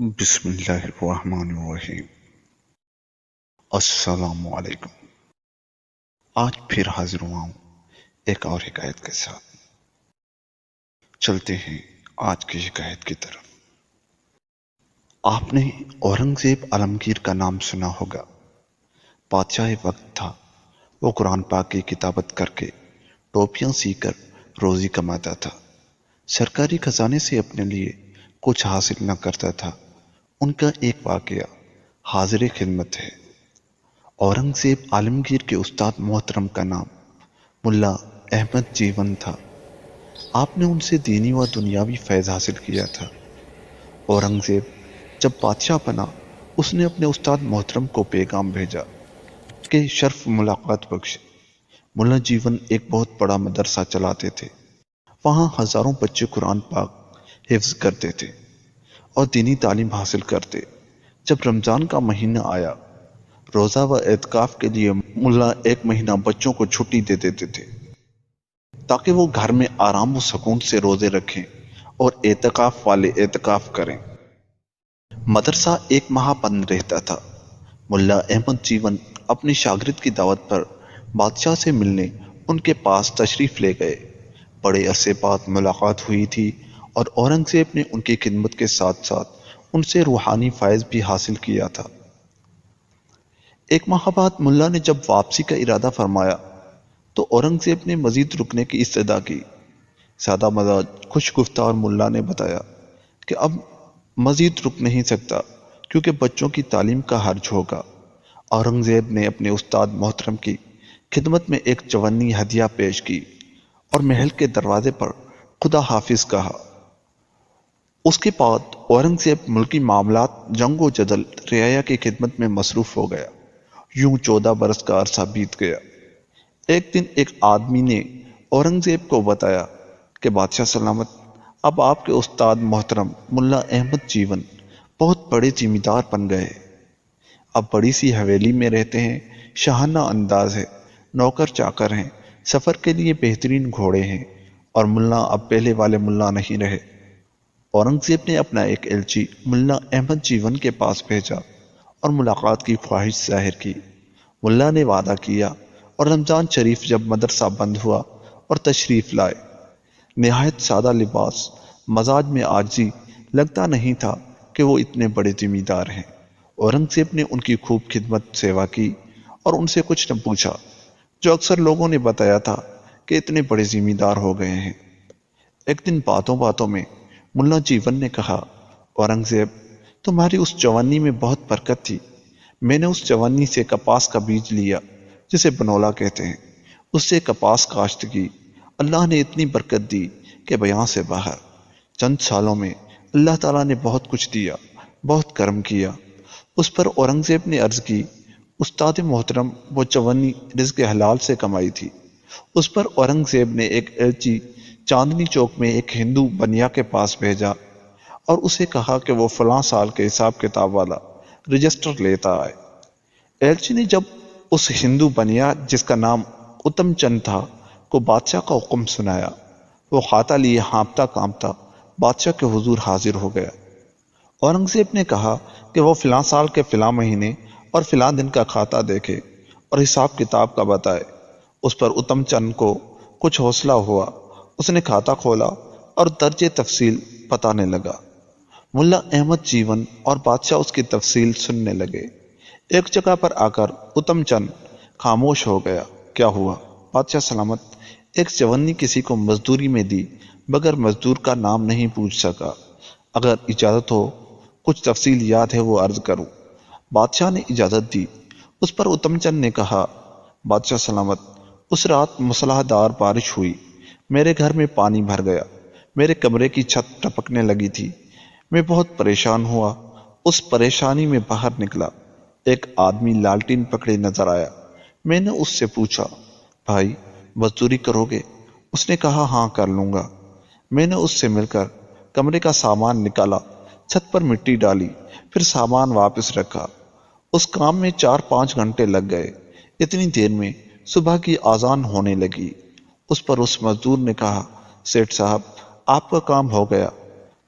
بسم اللہ الرحمن الرحیم۔ السلام علیکم۔ آج پھر حاضر ہوا ہوں ایک اور حکایت کے ساتھ۔ چلتے ہیں آج کی حکایت کی طرف۔ آپ نے اورنگزیب عالمگیر کا نام سنا ہوگا۔ بادشاہ وقت تھا۔ وہ قرآن پاک کی کتابت کر کے ٹوپیاں سی کر روزی کماتا تھا۔ سرکاری خزانے سے اپنے لیے کچھ حاصل نہ کرتا تھا۔ ان کا ایک واقعہ حاضر خدمت ہے۔ اورنگزیب عالمگیر کے استاد محترم کا نام ملا احمد جیون تھا۔ آپ نے ان سے دینی و دنیاوی فیض حاصل کیا تھا۔ اورنگزیب جب بادشاہ بنا، اس نے اپنے استاد محترم کو پیغام بھیجا کہ شرف ملاقات بخش۔ ملا جیون ایک بہت بڑا مدرسہ چلاتے تھے۔ وہاں ہزاروں بچے قرآن پاک حفظ کرتے تھے اور دینی تعلیم حاصل کرتے۔ جب رمضان کا مہینہ آیا، روزہ و اعتکاف کے لیے ملا ایک مہینہ بچوں کو چھٹی دے دیتے تھے تاکہ وہ گھر میں آرام و سکون سے روزے رکھیں اور اعتکاف والے اعتکاف کریں۔ مدرسہ ایک ماہ بند رہتا تھا۔ ملا احمد جیون اپنی شاگرد کی دعوت پر بادشاہ سے ملنے ان کے پاس تشریف لے گئے۔ بڑے عرصے بعد ملاقات ہوئی تھی اور اورنگزیب نے ان کی خدمت کے ساتھ ساتھ ان سے روحانی فائز بھی حاصل کیا تھا۔ ایک ماہ بعد ملا نے جب واپسی کا ارادہ فرمایا تو اورنگزیب نے مزید رکنے کی استدعا کی۔ سادہ مزاج خوش گفتار ملا نے بتایا کہ اب مزید رک نہیں سکتا کیونکہ بچوں کی تعلیم کا حرج ہوگا۔ اورنگزیب نے اپنے استاد محترم کی خدمت میں ایک چونی ہدیہ پیش کی اور محل کے دروازے پر خدا حافظ کہا۔ اس کے بعد اورنگزیب ملکی معاملات، جنگ و جدل، رعایا کی خدمت میں مصروف ہو گیا۔ یوں 14 برس کا عرصہ بیت گیا۔ ایک دن ایک آدمی نے اورنگزیب کو بتایا کہ بادشاہ سلامت، اب آپ کے استاد محترم ملا احمد جیون بہت بڑے ذمہ دار بن گئے۔ اب بڑی سی حویلی میں رہتے ہیں، شاہانہ انداز ہے، نوکر چاکر ہیں، سفر کے لیے بہترین گھوڑے ہیں، اور ملا اب پہلے والے ملا نہیں رہے۔ اورنگزیب نے اپنا ایک ایلچی ملا احمد جیون کے پاس بھیجا اور ملاقات کی خواہش ظاہر کی۔ ملا نے وعدہ کیا اور رمضان شریف جب مدرسہ بند ہوا اور تشریف لائے، نہایت سادہ لباس، مزاج میں عاجزی، لگتا نہیں تھا کہ وہ اتنے بڑے ذمہ دار ہیں۔ اورنگزیب نے ان کی خوب خدمت سیوا کی اور ان سے کچھ نہ پوچھا، جو اکثر لوگوں نے بتایا تھا کہ اتنے بڑے ذمہ دار ہو گئے ہیں۔ ایک دن باتوں باتوں میں ملا جیون نے کہا، اورنگزیب، تمہاری اس جوانی میں بہت برکت تھی۔ میں نے اس جوانی سے کپاس کا بیج لیا جسے بنولا کہتے ہیں، اس سے کپاس کاشت کی۔ اللہ نے اتنی برکت دی کہ بیان سے باہر۔ چند سالوں میں اللہ تعالیٰ نے بہت کچھ دیا، بہت کرم کیا۔ اس پر اورنگزیب نے عرض کی، استاد محترم، وہ جوانی رزق حلال سے کمائی تھی۔ اس پر اورنگزیب نے ایک ایلچی چاندنی چوک میں ایک ہندو بنیا کے پاس بھیجا اور اسے کہا کہ وہ فلاں سال کے حساب کتاب والا رجسٹر لیتا آئے۔ ایلچی نے جب اس ہندو بنیا، جس کا نام اتم چند تھا، کو بادشاہ کا حکم سنایا، وہ کھاتا لیے ہانپتا کانپتا بادشاہ کے حضور حاضر ہو گیا۔ اورنگزیب نے کہا کہ وہ فلاں سال کے فلاں مہینے اور فلاں دن کا کھاتا دیکھے اور حساب کتاب کا بتائے۔ اس پر اتم چند کو کچھ حوصلہ ہوا، اس نے کھاتا کھولا اور درجے تفصیل بتانے لگا۔ ملا احمد جیون اور بادشاہ اس کی تفصیل سننے لگے۔ ایک جگہ پر آ کر اتم چند خاموش ہو گیا۔ کیا ہوا؟ بادشاہ سلامت، ایک جوانی کسی کو مزدوری میں دی مگر مزدور کا نام نہیں پوچھ سکا۔ اگر اجازت ہو، کچھ تفصیل یاد ہے وہ عرض کروں۔ بادشاہ نے اجازت دی۔ اس پر اتم چند نے کہا، بادشاہ سلامت، اس رات مسلح دار بارش ہوئی، میرے گھر میں پانی بھر گیا، میرے کمرے کی چھت ٹپکنے لگی تھی، میں بہت پریشان ہوا۔ اس پریشانی میں باہر نکلا، ایک آدمی لالٹین پکڑے نظر آیا۔ میں نے اس سے پوچھا، بھائی مزدوری کرو گے؟ اس نے کہا، ہاں کر لوں گا۔ میں نے اس سے مل کر کمرے کا سامان نکالا، چھت پر مٹی ڈالی، پھر سامان واپس رکھا۔ اس کام میں 4-5 گھنٹے لگ گئے۔ اتنی دیر میں صبح کی اذان ہونے لگی۔ اس پر اس مزدور نے کہا، سیٹھ صاحب، آپ کا کام ہو گیا،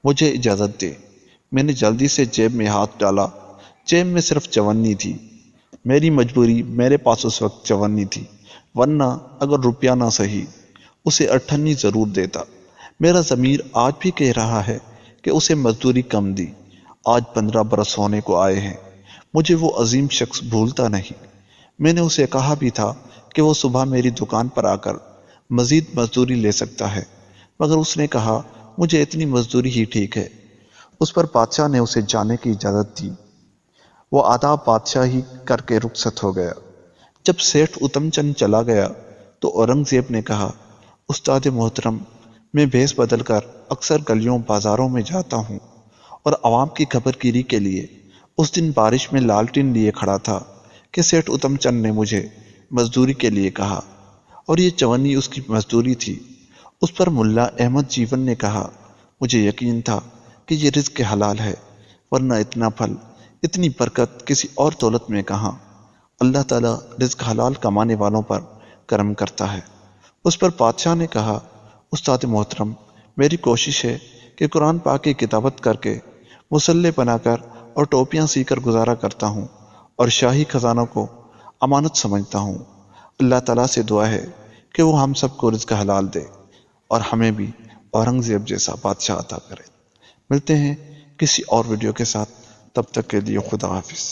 مجھے اجازت دے، میں نے جلدی سے جیب میں ہاتھ ڈالا۔ جیب میں صرف 54 تھی۔ میری مجبوری، میرے پاس اس وقت 54 تھی، ورنہ اگر روپیہ نہ صحیح اسے 58 ضرور دیتا۔ میرا ضمیر آج بھی کہہ رہا ہے کہ اسے مزدوری کم دی۔ آج 15 برس ہونے کو آئے ہیں، مجھے وہ عظیم شخص بھولتا نہیں۔ میں نے اسے کہا بھی تھا کہ وہ صبح میری دکان پر آ کر مزید مزدوری لے سکتا ہے، مگر اس نے کہا مجھے اتنی مزدوری ہی ٹھیک ہے۔ اس پر بادشاہ نے اسے جانے کی اجازت دی۔ وہ آداب بادشاہی کر کے رخصت ہو گیا۔ جب سیٹھ اتم چند چلا گیا تو اورنگزیب نے کہا، استاد محترم، میں بھیس بدل کر اکثر گلیوں بازاروں میں جاتا ہوں اور عوام کی خبر گیری کے لیے اس دن بارش میں لالٹین لیے کھڑا تھا کہ سیٹھ اتم چند نے مجھے مزدوری کے لیے کہا، اور یہ 54 اس کی مزدوری تھی۔ اس پر ملا احمد جیون نے کہا، مجھے یقین تھا کہ یہ رزق حلال ہے، ورنہ اتنا پھل، اتنی برکت کسی اور دولت میں کہاں۔ اللہ تعالیٰ رزق حلال کمانے والوں پر کرم کرتا ہے۔ اس پر بادشاہ نے کہا، استاد محترم، میری کوشش ہے کہ قرآن پاک کی کتابت کر کے مسلح بنا کر اور ٹوپیاں سی کر گزارا کرتا ہوں اور شاہی خزانوں کو امانت سمجھتا ہوں۔ اللہ تعالیٰ سے دعا ہے کہ وہ ہم سب کو رزق حلال دے اور ہمیں بھی اورنگزیب جیسا بادشاہ عطا کرے۔ ملتے ہیں کسی اور ویڈیو کے ساتھ، تب تک کے لیے خدا حافظ۔